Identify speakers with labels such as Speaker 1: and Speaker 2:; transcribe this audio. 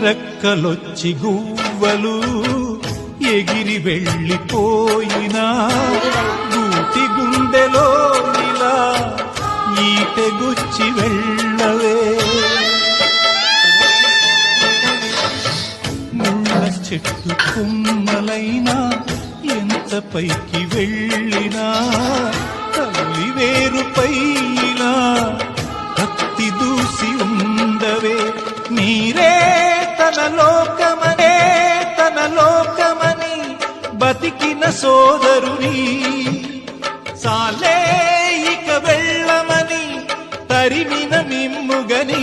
Speaker 1: రెక్కలొచ్చి గువ్వలు ఎగిరి వెళ్ళిపోయినా గూటి గుండెలో ఇలా ఈటెగుచ్చి వెళ్ళవే. ముళ్ళ చెట్టు కొమ్మలైనా ఎంత పైకి వెళ్ళినా తల్లి వేరుపై ఇలా కత్తి దూసి ఉండవే. నీరే తన లోకమని బతికిన సోదరుని సాలే ఇక వెళ్ళమని తరిమిన మిమ్ముగని